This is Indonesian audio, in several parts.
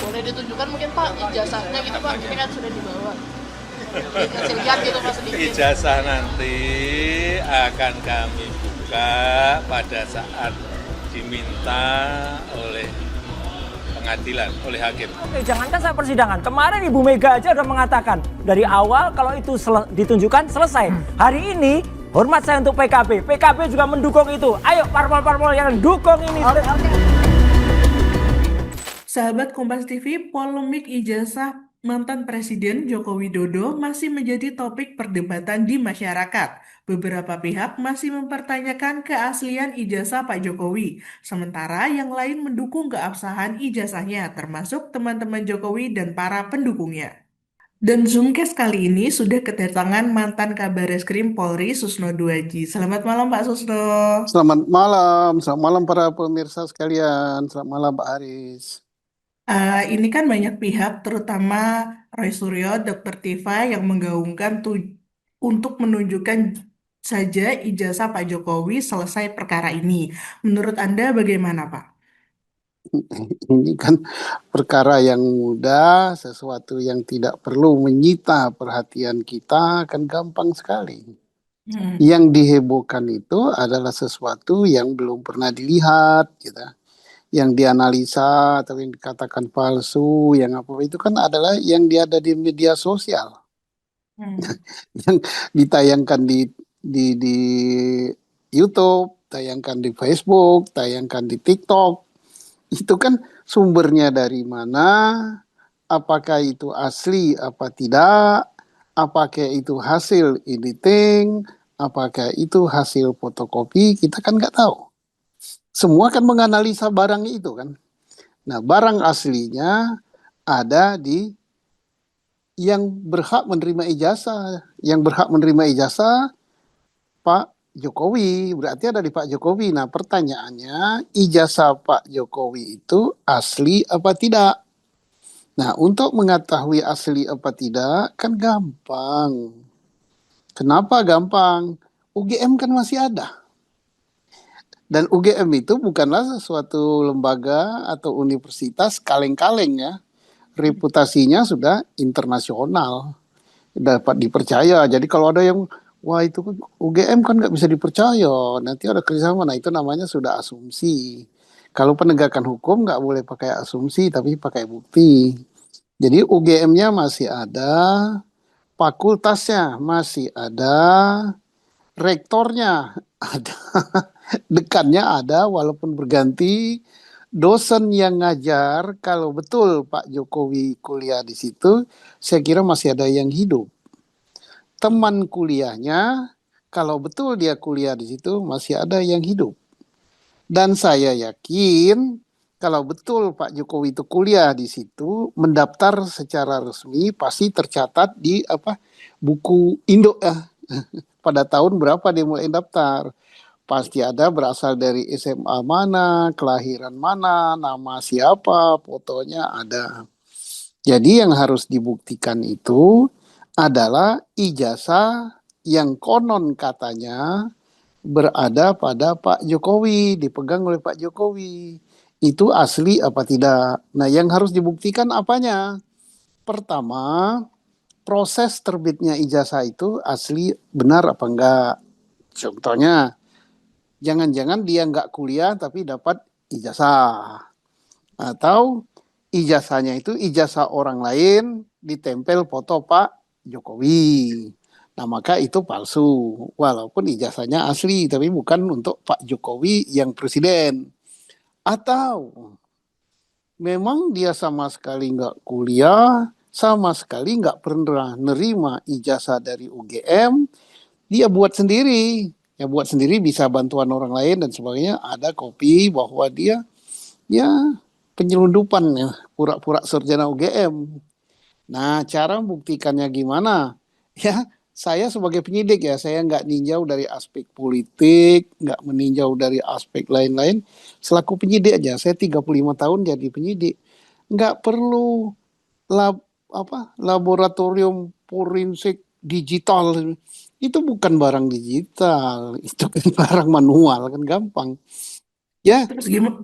boleh ditunjukkan mungkin Pak ijazahnya gitu Pak, ini kan sudah dibawa. Kasih lihat gitu Pak sedikit. Ijazah nanti akan kami buka pada saat diminta oleh pengadilan, oleh hakim. Oke, jangankan saya persidangan. Kemarin Ibu Mega aja udah mengatakan dari awal kalau itu ditunjukkan selesai. Hari ini hormat saya untuk PKB. PKB juga mendukung itu. Ayo parpol-parpol yang dukung ini. Sahabat Kompas TV, polemik ijazah mantan Presiden Joko Widodo masih menjadi topik perdebatan di masyarakat. Beberapa pihak masih mempertanyakan keaslian ijazah Pak Jokowi, sementara yang lain mendukung keabsahan ijazahnya, termasuk teman-teman Jokowi dan para pendukungnya. Dan Zoomcast kali ini sudah kedatangan mantan Kabareskrim Polri Susno Duaji. Selamat malam Pak Susno. Selamat malam para pemirsa sekalian, selamat malam Pak Haris. Ini kan banyak pihak, terutama Roy Suryo, Dr. Tiva yang menggaungkan untuk menunjukkan saja ijazah Pak Jokowi selesai perkara ini. Menurut Anda bagaimana, Pak? Ini kan perkara yang mudah, sesuatu yang tidak perlu menyita perhatian kita, kan gampang sekali. Yang dihebohkan itu adalah sesuatu yang belum pernah dilihat, gitu. Yang dianalisa atau yang dikatakan palsu, yang apa itu kan adalah yang ada di media sosial, yang ditayangkan di YouTube, tayangkan di Facebook, tayangkan di TikTok. Itu kan sumbernya dari mana, apakah itu asli apa tidak, apakah itu hasil editing, apakah itu hasil fotokopi, kita kan nggak tahu. Semua kan menganalisa barang itu kan. Nah, barang aslinya ada di yang berhak menerima ijazah. Yang berhak menerima ijazah Pak Jokowi, berarti ada di Pak Jokowi. Nah, pertanyaannya, ijazah Pak Jokowi itu asli apa tidak? Nah, untuk mengetahui asli apa tidak kan gampang. Kenapa gampang? UGM kan masih ada. Dan UGM itu bukanlah sesuatu lembaga atau universitas kaleng-kaleng ya. Reputasinya sudah internasional, dapat dipercaya. Jadi kalau ada yang, wah itu UGM kan nggak bisa dipercaya, nanti ada kerjasama, nah itu namanya sudah asumsi. Kalau penegakan hukum nggak boleh pakai asumsi, tapi pakai bukti. Jadi UGM-nya masih ada, fakultasnya masih ada, rektornya ada, dekannya ada walaupun berganti, dosen yang ngajar kalau betul Pak Jokowi kuliah di situ, saya kira masih ada yang hidup. Teman kuliahnya kalau betul dia kuliah di situ masih ada yang hidup. Dan saya yakin kalau betul Pak Jokowi itu kuliah di situ, mendaftar secara resmi pasti tercatat di buku Indo ya. Pada tahun berapa dia mulai daftar. Pasti ada berasal dari SMA mana, kelahiran mana, nama siapa, fotonya ada. Jadi yang harus dibuktikan itu adalah ijazah yang konon katanya berada pada Pak Jokowi, dipegang oleh Pak Jokowi. Itu asli apa tidak? Nah, yang harus dibuktikan apanya? Pertama, proses terbitnya ijazah itu asli benar apa enggak. Contohnya, jangan-jangan dia nggak kuliah tapi dapat ijazah. Atau ijazahnya itu ijazah orang lain ditempel foto Pak Jokowi. Nah, maka itu palsu. Walaupun ijazahnya asli, tapi bukan untuk Pak Jokowi yang presiden. Atau memang dia sama sekali nggak kuliah, sama sekali nggak pernah nerima ijazah dari UGM, dia buat sendiri. Ya buat sendiri bisa bantuan orang lain dan sebagainya. Ada kopi bahwa dia ya penyelundupan ya, pura-pura sarjana UGM. Nah, cara membuktikannya gimana? Ya, saya sebagai penyidik ya, saya nggak ninjau dari aspek politik, nggak meninjau dari aspek lain-lain. Selaku penyidik aja, saya 35 tahun jadi penyidik. Nggak perlu laboratorium forensik digital. Itu bukan barang digital, itu kan barang manual, kan gampang. Ya, Terus gimana,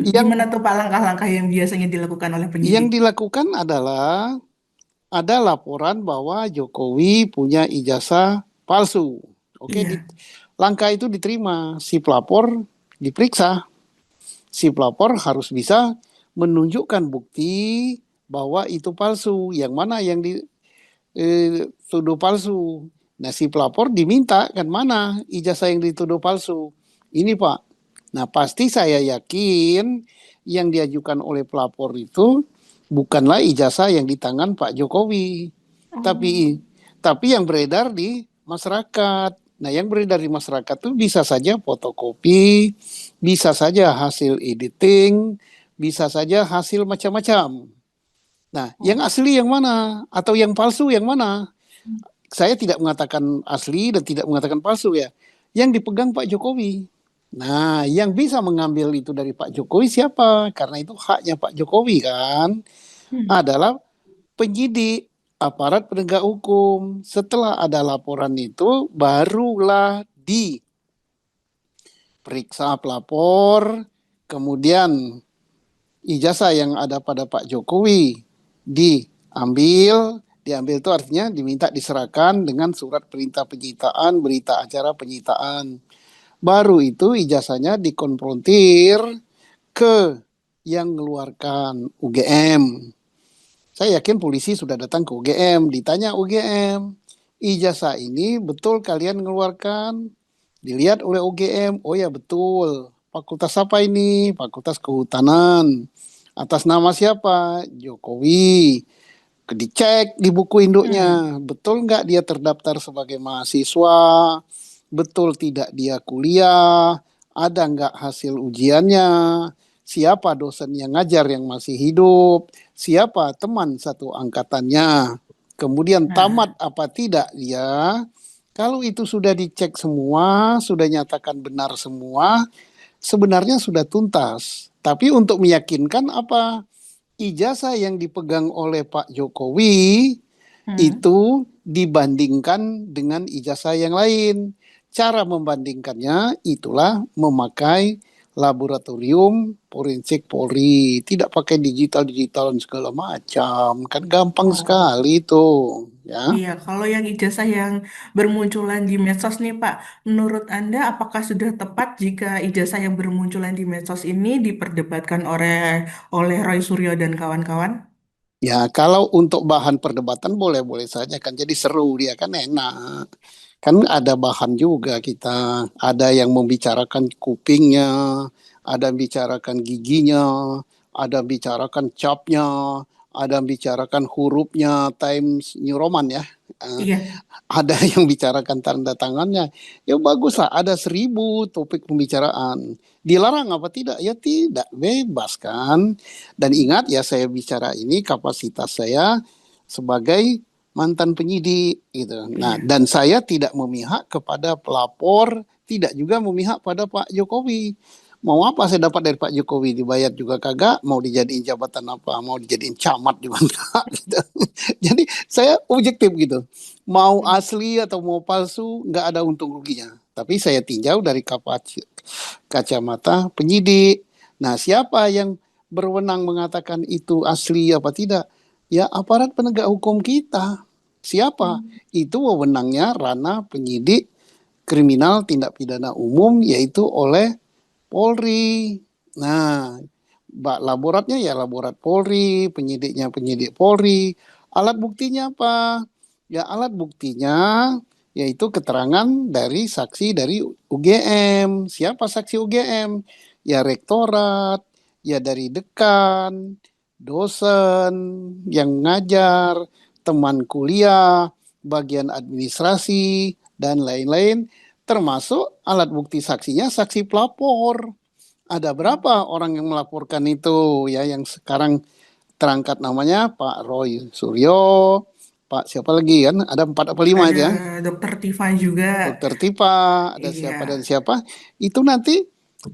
yang gimana tuh Pak langkah-langkah yang biasanya dilakukan oleh yang penyidik? dilakukan adalah ada laporan bahwa Jokowi punya ijazah palsu. Oke, Iya. langkah itu diterima, si pelapor diperiksa. Si pelapor harus bisa menunjukkan bukti bahwa itu palsu. Yang mana yang dituduh palsu. Nah, si pelapor diminta kan mana ijazah yang dituduh palsu. Ini Pak. Nah, pasti saya yakin yang diajukan oleh pelapor itu bukanlah ijazah yang di tangan Pak Jokowi, Oh. tapi yang beredar di masyarakat. Nah, yang beredar di masyarakat itu bisa saja fotokopi, bisa saja hasil editing, bisa saja hasil macam-macam. Nah, yang Oh. asli yang mana atau yang palsu yang mana? Saya tidak mengatakan asli dan tidak mengatakan palsu ya. Yang dipegang Pak Jokowi. Nah, yang bisa mengambil itu dari Pak Jokowi siapa? Karena itu haknya Pak Jokowi kan, Hmm. adalah penyidik, aparat penegak hukum. Setelah ada laporan itu, barulah diperiksa pelapor, kemudian ijazah yang ada pada Pak Jokowi diambil itu artinya diminta diserahkan dengan surat perintah penyitaan, berita acara penyitaan. Baru itu ijazahnya dikonfrontir ke yang mengeluarkan UGM. Saya yakin polisi sudah datang ke UGM, ditanya UGM, ijazah ini betul kalian mengeluarkan? Dilihat oleh UGM, oh ya betul. Fakultas apa ini? Fakultas Kehutanan. Atas nama siapa? Jokowi. Dicek di buku Hmm. induknya, betul nggak dia terdaftar sebagai mahasiswa? Betul tidak dia kuliah? Ada nggak hasil ujiannya? Siapa dosen yang ngajar yang masih hidup? Siapa teman satu angkatannya? Kemudian Nah, tamat apa tidak dia? Kalau itu sudah dicek semua, sudah nyatakan benar semua, sebenarnya sudah tuntas. Tapi untuk meyakinkan apa? Ijazah yang dipegang oleh Pak Jokowi hmm. itu dibandingkan dengan ijazah yang lain. Cara membandingkannya itulah memakai laboratorium forensik Polri, tidak pakai digital dan segala macam, kan gampang Oh. sekali itu, ya. Iya, kalau yang ijazah yang bermunculan di medsos nih Pak, menurut Anda apakah sudah tepat jika ijazah yang bermunculan di medsos ini diperdebatkan oleh Roy Suryo dan kawan-kawan? Ya, kalau untuk bahan perdebatan boleh-boleh saja kan. Jadi seru dia kan enak. Kan ada bahan juga kita. Ada yang membicarakan kupingnya, ada yang bicarakan giginya, ada yang bicarakan capnya, ada yang bicarakan hurufnya Times New Roman ya. Eh, Iya. ada yang bicarakan tanda tangannya. Ya bagus lah, ada 1.000 topik pembicaraan. Dilarang apa tidak? Ya tidak, bebas kan. Dan ingat ya saya bicara ini kapasitas saya sebagai mantan penyidik gitu. Nah, Iya. dan saya tidak memihak kepada pelapor, tidak juga memihak pada Pak Jokowi. Mau apa saya dapat dari Pak Jokowi? Dibayar juga kagak, mau dijadiin jabatan apa, mau dijadiin camat juga enggak gitu. Jadi saya objektif gitu. Mau asli atau mau palsu, nggak ada untung ruginya. Tapi saya tinjau dari kacamata penyidik. Nah, siapa yang berwenang mengatakan itu asli apa tidak? Ya, aparat penegak hukum kita. Siapa? Hmm. Itu wewenangnya ranah penyidik kriminal tindak pidana umum, yaitu oleh Polri. Nah, laboratnya ya laborat Polri, penyidiknya penyidik Polri. Alat buktinya apa? Ya alat buktinya yaitu keterangan dari saksi dari UGM. Siapa saksi UGM? Ya rektorat, ya dari dekan, dosen yang ngajar, teman kuliah, bagian administrasi, dan lain-lain. Termasuk alat bukti saksinya saksi pelapor. Ada berapa orang yang melaporkan itu ya yang sekarang terangkat namanya Pak Roy Suryo, Pak siapa lagi kan? Ada 4 atau 5 Ada itu ya. Dokter Tifa juga. Dokter Tipa, ada Iya. siapa dan siapa. Itu nanti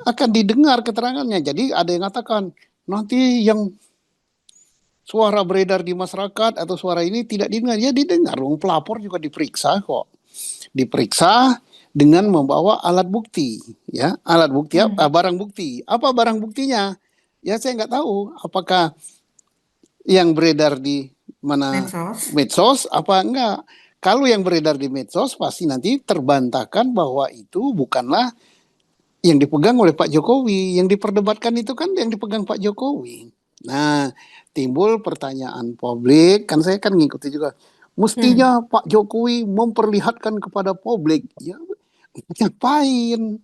akan didengar keterangannya. Jadi ada yang mengatakan nanti yang suara beredar di masyarakat atau suara ini tidak didengar. Ya didengar. Pelapor juga diperiksa kok. Diperiksa, dengan membawa alat bukti, ya, alat bukti, Hmm. barang bukti. Apa barang buktinya? Ya saya nggak tahu apakah yang beredar di mana Medsos. medsos apa enggak. Kalau yang beredar di medsos pasti nanti terbantahkan bahwa itu bukanlah yang dipegang oleh Pak Jokowi. Yang diperdebatkan itu kan yang dipegang Pak Jokowi. Nah, timbul pertanyaan publik, kan saya kan ngikuti juga. Mestinya Pak Jokowi memperlihatkan kepada publik. Ya, ngapain?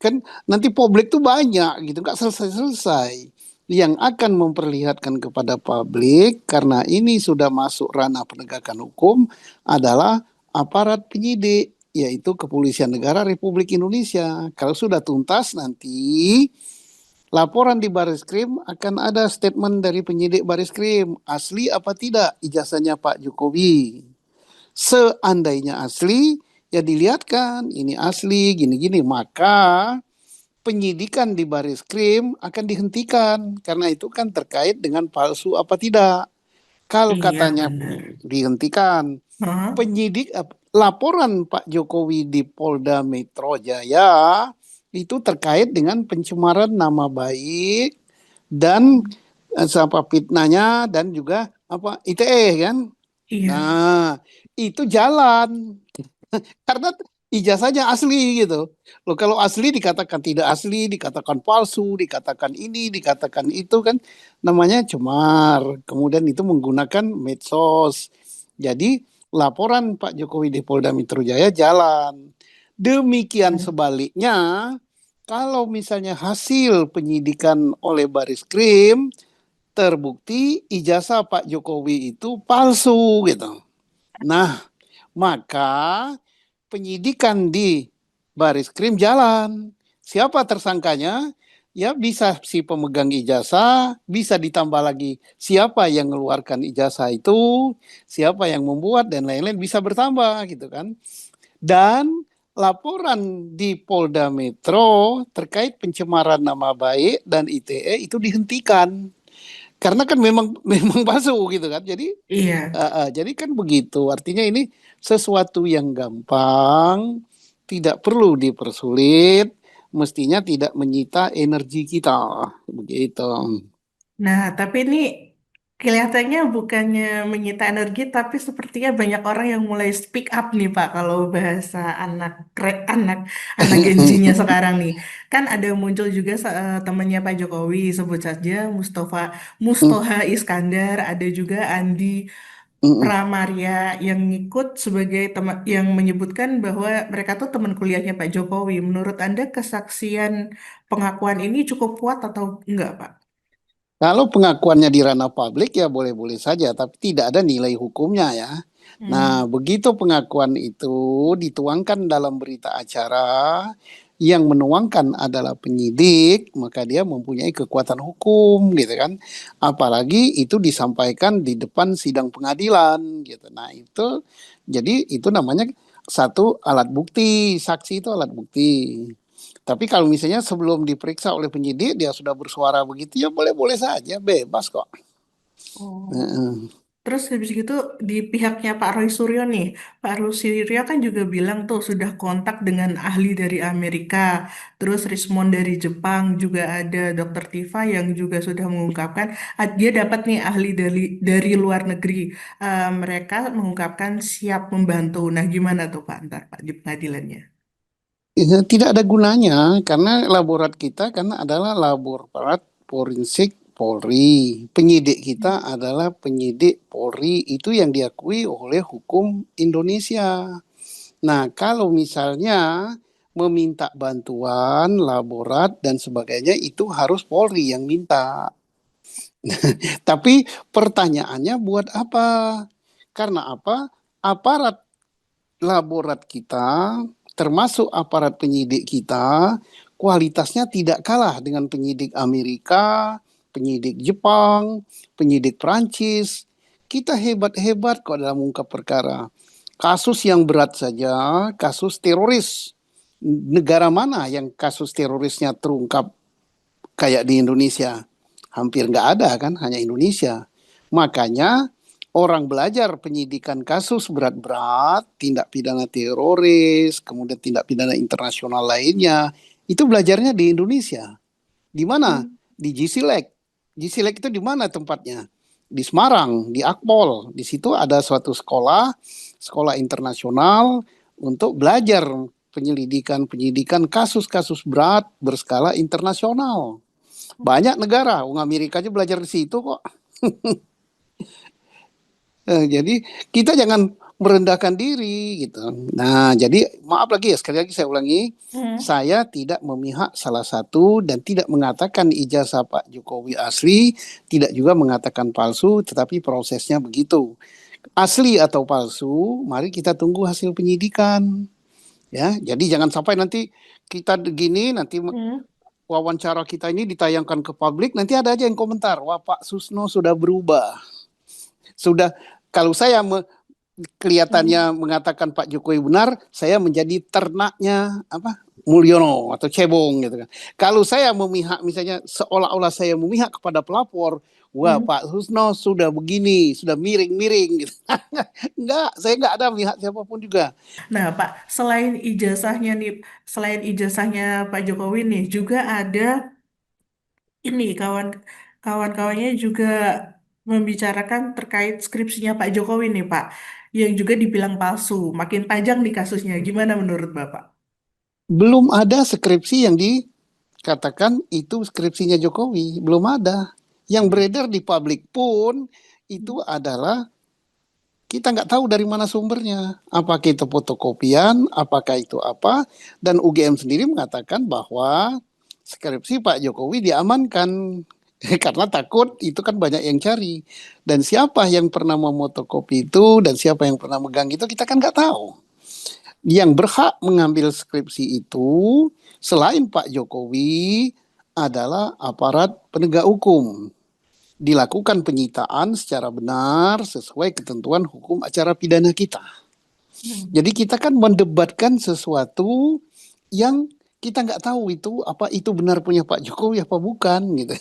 Kan nanti publik tuh banyak gitu, nggak selesai-selesai. Yang akan memperlihatkan kepada publik karena ini sudah masuk ranah penegakan hukum adalah aparat penyidik, yaitu Kepolisian Negara Republik Indonesia. Kalau sudah tuntas nanti laporan di Baris Krim akan ada statement dari penyidik Baris Krim, asli apa tidak ijazahnya Pak Jokowi. Seandainya asli, ya dilihatkan ini asli gini-gini, maka penyidikan di Baris Krim akan dihentikan karena itu kan terkait dengan palsu apa tidak. Kalau Iya, katanya benar. dihentikan, Hah? laporan Pak Jokowi di Polda Metro Jaya itu terkait dengan pencemaran nama baik dan apa fitnahnya dan juga apa ITE kan. Iya. Nah, itu jalan karena ijazahnya asli gitu. Loh kalau asli dikatakan tidak asli, dikatakan palsu, dikatakan ini, dikatakan itu kan namanya cemar. Kemudian itu menggunakan medsos. Jadi laporan Pak Jokowi di Polda Metro Jaya jalan. Demikian sebaliknya, kalau misalnya hasil penyidikan oleh Baris Krim terbukti ijazah Pak Jokowi itu palsu gitu. Nah, maka penyidikan di Baris Krim jalan. Siapa tersangkanya? Ya bisa si pemegang ijazah, bisa ditambah lagi siapa yang mengeluarkan ijazah itu, siapa yang membuat dan lain-lain bisa bertambah gitu kan. Dan laporan di Polda Metro terkait pencemaran nama baik dan ITE itu dihentikan. Karena kan memang memang palsu gitu kan. Iya. Jadi kan begitu. Artinya ini sesuatu yang gampang, tidak perlu dipersulit, mestinya tidak menyita energi kita. Begitu. Nah, tapi ini kelihatannya bukannya menyita energi, tapi sepertinya banyak orang yang mulai speak up nih, Pak. Kalau bahasa anak Gen Z-nya sekarang nih, kan ada muncul juga temannya Pak Jokowi, sebut saja Mustoha Iskandar, ada juga Andi Pramaria yang ngikut sebagai teman yang menyebutkan bahwa mereka tuh teman kuliahnya Pak Jokowi. Menurut Anda kesaksian pengakuan ini cukup kuat atau enggak, Pak? Kalau pengakuannya di ranah publik ya boleh-boleh saja, tapi tidak ada nilai hukumnya ya. Nah, begitu pengakuan itu dituangkan dalam berita acara, yang menuangkan adalah penyidik, maka dia mempunyai kekuatan hukum gitu kan. Apalagi itu disampaikan di depan sidang pengadilan gitu. Nah, itu jadi itu namanya satu alat bukti, saksi itu alat bukti. Tapi kalau misalnya sebelum diperiksa oleh penyidik dia sudah bersuara begitu ya boleh-boleh saja, bebas kok. Oh. Heeh. Terus habis gitu di pihaknya Pak Roy Suryo nih, Pak Roy Suryo kan juga bilang tuh sudah kontak dengan ahli dari Amerika, terus respon dari Jepang juga ada Dokter Tifa yang juga sudah mengungkapkan dia dapat nih ahli dari luar negeri. Mereka mengungkapkan siap membantu. Nah, gimana tuh Pak ntar Pak di pengadilannya? Tidak ada gunanya karena laborat kita karena adalah laborat forensik Polri. Penyidik kita adalah penyidik Polri, itu yang diakui oleh hukum Indonesia. Nah, kalau misalnya meminta bantuan laborat dan sebagainya itu harus Polri yang minta. Tapi pertanyaannya buat apa? Karena apa? Aparat laborat kita, termasuk aparat penyidik kita, kualitasnya tidak kalah dengan penyidik Amerika, penyidik Jepang, penyidik Prancis. Kita hebat-hebat kok dalam mengungkap perkara. Kasus yang berat saja, kasus teroris. Negara mana yang kasus terorisnya terungkap kayak di Indonesia? Hampir nggak ada kan, hanya Indonesia. Makanya orang belajar penyidikan kasus berat-berat, tindak pidana teroris, kemudian tindak pidana internasional lainnya, itu belajarnya di Indonesia. Di mana? Hmm. Di GSILEK. GSILEK itu di mana tempatnya? Di Semarang, di Akpol. Di situ ada suatu sekolah, sekolah internasional untuk belajar penyidikan kasus-kasus berat berskala internasional. Banyak negara, Amerika aja belajar di situ kok. Jadi kita jangan merendahkan diri gitu. Nah, jadi maaf lagi ya, sekali lagi saya ulangi, saya tidak memihak salah satu dan tidak mengatakan ijazah Pak Jokowi asli, tidak juga mengatakan palsu, tetapi prosesnya begitu. Asli atau palsu, mari kita tunggu hasil penyidikan. Ya, jadi jangan sampai nanti kita begini, nanti wawancara kita ini ditayangkan ke publik, nanti ada aja yang komentar, wah Pak Susno sudah berubah. Sudah, kalau saya kelihatannya mengatakan Pak Jokowi benar, saya menjadi ternaknya Mulyono atau cebong gitu kan. Kalau saya memihak, misalnya seolah-olah saya memihak kepada pelapor, wah Pak Susno sudah begini, sudah miring-miring gitu. Enggak, saya enggak ada memihak siapapun juga. Nah, Pak, selain ijazahnya Pak Jokowi nih, juga ada ini kawan-kawannya juga membicarakan terkait skripsinya Pak Jokowi nih, Pak, yang juga dibilang palsu. Makin panjang nih kasusnya. Gimana menurut Bapak? Belum ada skripsi yang dikatakan itu skripsinya Jokowi, belum ada. Yang beredar di publik pun itu adalah kita nggak tahu dari mana sumbernya. Apakah itu fotokopian, apakah itu apa. Dan UGM sendiri mengatakan bahwa skripsi Pak Jokowi diamankan. Karena takut itu kan banyak yang cari. Dan siapa yang pernah memotokopi itu dan siapa yang pernah megang itu kita kan nggak tahu. Yang berhak mengambil skripsi itu selain Pak Jokowi adalah aparat penegak hukum. Dilakukan penyitaan secara benar sesuai ketentuan hukum acara pidana kita. Jadi kita kan mendebatkan sesuatu yang kita nggak tahu itu benar punya Pak Jokowi apa bukan gitu.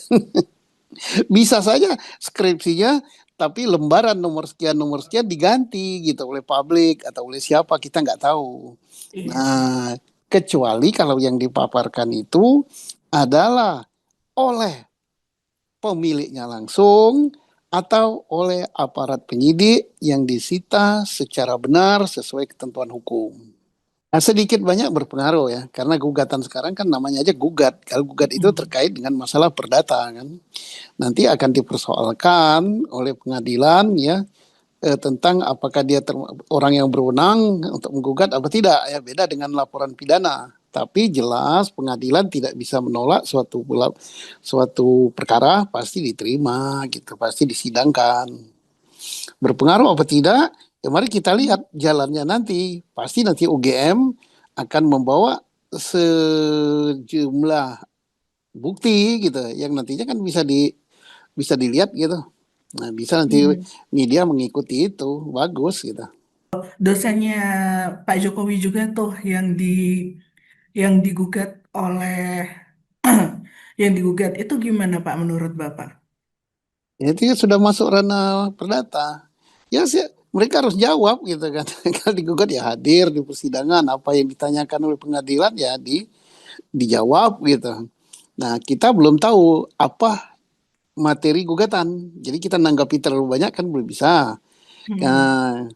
Bisa saja skripsinya tapi lembaran nomor sekian diganti gitu oleh publik atau oleh siapa kita nggak tahu. Nah, kecuali kalau yang dipaparkan itu adalah oleh pemiliknya langsung atau oleh aparat penyidik yang disita secara benar sesuai ketentuan hukum. Nah, sedikit banyak berpengaruh ya, karena gugatan sekarang kan namanya aja gugat. Kalau gugat itu terkait dengan masalah perdata kan. Nanti akan dipersoalkan oleh pengadilan ya tentang apakah dia orang yang berwenang untuk menggugat apa tidak ya, beda dengan laporan pidana. Tapi jelas pengadilan tidak bisa menolak suatu perkara pasti diterima gitu, pasti disidangkan. Berpengaruh apa tidak? Ya mari kita lihat jalannya nanti. Pasti nanti UGM akan membawa sejumlah bukti gitu yang nantinya kan bisa dilihat gitu. Nah, bisa nanti media mengikuti itu, bagus gitu. Dosennya Pak Jokowi juga tuh yang digugat oleh yang digugat itu gimana Pak menurut Bapak? Ya, itu sudah masuk ranah perdata. Ya sih, mereka harus jawab gitu kan. Kalau digugat ya hadir di persidangan, apa yang ditanyakan oleh pengadilan ya dijawab gitu. Nah, kita belum tahu apa materi gugatan. Jadi kita nanggapi terlalu banyak kan belum bisa. Nah,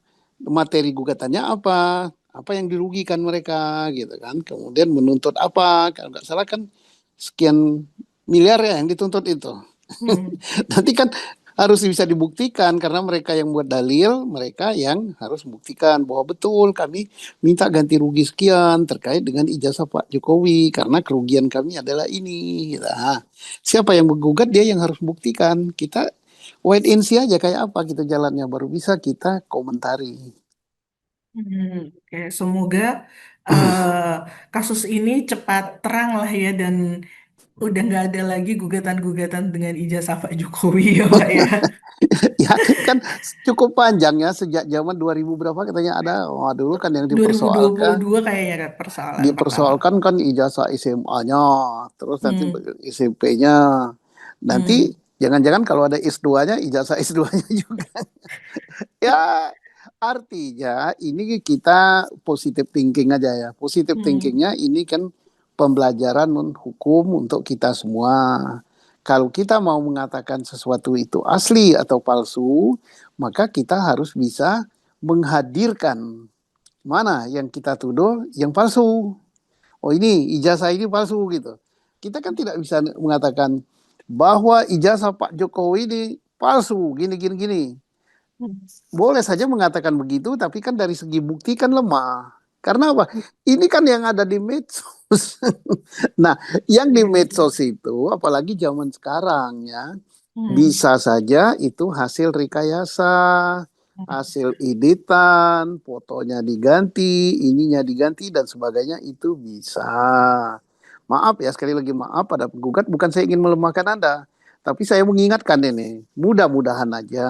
materi gugatannya apa? Apa yang dirugikan mereka gitu kan. Kemudian menuntut apa? Kalau nggak salah kan sekian miliar ya yang dituntut itu. Nanti kan harus bisa dibuktikan karena mereka yang buat dalil, mereka yang harus membuktikan bahwa betul kami minta ganti rugi sekian terkait dengan ijazah Pak Jokowi karena kerugian kami adalah ini. Nah, siapa yang menggugat dia yang harus membuktikan. Kita wait and see aja kayak apa gitu jalannya baru bisa kita komentari. Oke, semoga kasus ini cepat terang lah ya dan udah nggak ada lagi gugatan-gugatan dengan ijazah Pak Jokowi ya Pak ya. Ya kan cukup panjang ya sejak zaman 2000 berapa katanya ada. Wah, dulu kan yang 2022 kayaknya kan persoalan pertama. kan ijazah SMA-nya, terus nanti SMP-nya. Nanti Jangan-jangan kalau ada S2-nya, ijazah S2-nya juga. Ya, artinya ini kita positive thinking aja ya. Positive Hmm. thinkingnya ini kan pembelajaran hukum untuk kita semua. Kalau kita mau mengatakan sesuatu itu asli atau palsu, maka kita harus bisa menghadirkan mana yang kita tuduh yang palsu. Oh ini ijazah ini palsu gitu. Kita kan tidak bisa mengatakan bahwa ijazah Pak Jokowi ini palsu, gini gini gini. Boleh saja mengatakan begitu, tapi kan dari segi bukti kan lemah. Karena apa? Ini kan yang ada di medsos. Nah, yang di Iya, betul. medsos itu, apalagi zaman sekarang ya, Hmm. bisa saja itu hasil rekayasa, hasil editan, fotonya diganti, ininya diganti, dan sebagainya itu bisa. Maaf ya, sekali lagi maaf pada penggugat, bukan saya ingin melemahkan Anda, tapi saya mengingatkan ini, mudah-mudahan aja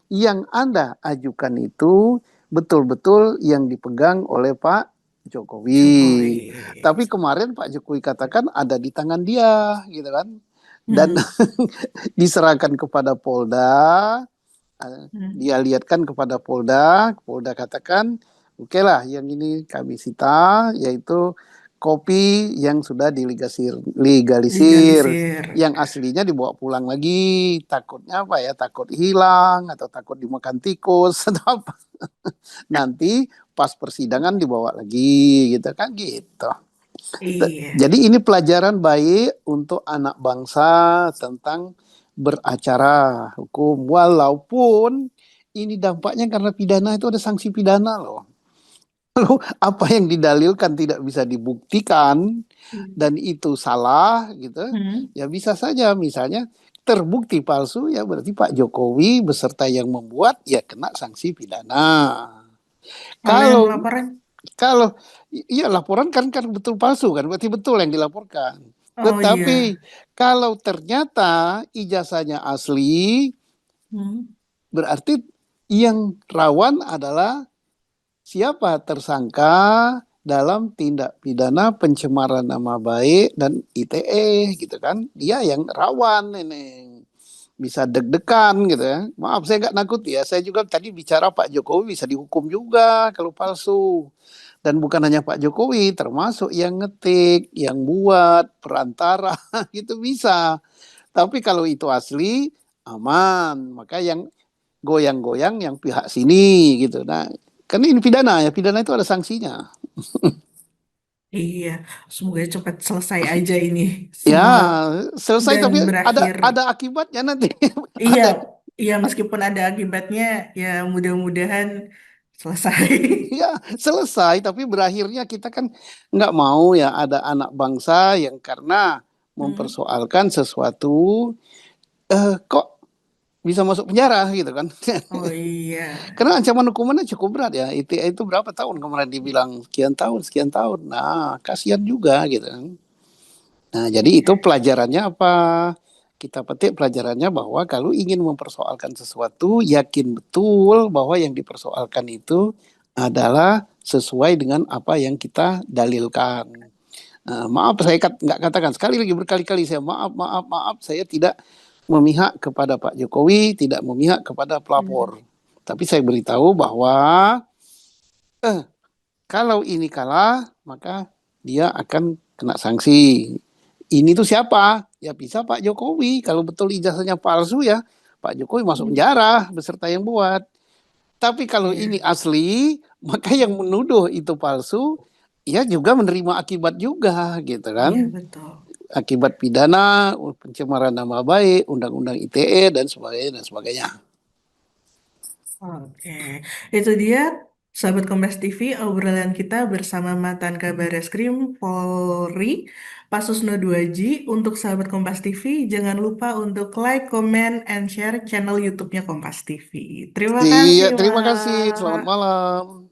yang Anda ajukan itu betul-betul yang dipegang oleh Pak Jokowi. Jokowi. Tapi kemarin Pak Jokowi katakan ada di tangan dia, gitu kan. Dan Hmm. diserahkan kepada Polda, Hmm. dia lihatkan kepada Polda, Polda katakan, oke lah yang ini kami sita, yaitu kopi yang sudah legalisir, Legalisir. yang aslinya dibawa pulang lagi, takutnya apa ya, takut hilang, atau takut dimakan tikus, atau apa. Nanti pas persidangan dibawa lagi, gitu kan, gitu. Iya. Jadi ini pelajaran baik untuk anak bangsa tentang beracara hukum. Walaupun ini dampaknya karena pidana itu ada sanksi pidana loh. Lalu apa yang didalilkan tidak bisa dibuktikan dan itu salah gitu, Hmm. ya bisa saja misalnya terbukti palsu ya berarti Pak Jokowi beserta yang membuat ya kena sanksi pidana. Kalau yang Kalau laporan, Kalau iya laporan kan betul palsu kan, berarti betul yang dilaporkan. oh Tetapi iya. kalau ternyata ijazahnya asli, Hmm. berarti yang rawan adalah siapa tersangka dalam tindak pidana pencemaran nama baik dan ITE gitu kan. Dia yang rawan ini. Bisa deg-degan gitu ya. Maaf saya nggak nakut ya. Saya juga tadi bicara Pak Jokowi bisa dihukum juga kalau palsu. Dan bukan hanya Pak Jokowi, termasuk yang ngetik, yang buat, perantara, itu bisa. Tapi kalau itu asli, aman. Maka yang goyang-goyang yang pihak sini gitu. Nah, kan ini pidana ya, pidana itu ada sanksinya. Iya. Semoga cepat selesai aja ini Ya, semua selesai dan tapi ada berakhir. ada akibatnya nanti. Iya, Ada iya meskipun ada akibatnya, ya mudah-mudahan selesai. ya selesai tapi berakhirnya kita kan nggak mau ya ada anak bangsa yang karena Hmm. mempersoalkan sesuatu kok bisa masuk penjara gitu kan. Oh iya. Karena ancaman hukumannya cukup berat ya. Itu berapa tahun kemarin dibilang sekian tahun, sekian tahun. Nah, kasihan juga gitu kan. Nah, jadi itu Iya. pelajarannya apa? Kita petik pelajarannya bahwa kalau ingin mempersoalkan sesuatu, yakin betul bahwa yang dipersoalkan itu adalah sesuai dengan apa yang kita dalilkan. Maaf saya nggak katakan sekali lagi berkali-kali saya maaf saya tidak memihak kepada Pak Jokowi, tidak memihak kepada Hmm. pelapor. Tapi saya beritahu bahwa kalau ini kalah maka dia akan kena sanksi. Ini tuh siapa? Ya bisa Pak Jokowi. Kalau betul ijazahnya palsu ya Pak Jokowi masuk Hmm. penjara beserta yang buat. Tapi kalau ini Iya. asli, maka yang menuduh itu palsu, ya juga menerima akibat juga gitu Iya kan. betul. Akibat pidana, pencemaran nama baik, undang-undang ITE dan sebagainya dan sebagainya. Oke, itu dia sahabat Kompas TV obrolan kita bersama mantan Kabar Eskrim Polri Pasusno 2J. Untuk sahabat Kompas TV, jangan lupa untuk like, comment, and share channel YouTube-nya Kompas TV. Terima kasih, Iya, terima kasih. Selamat Wak. malam.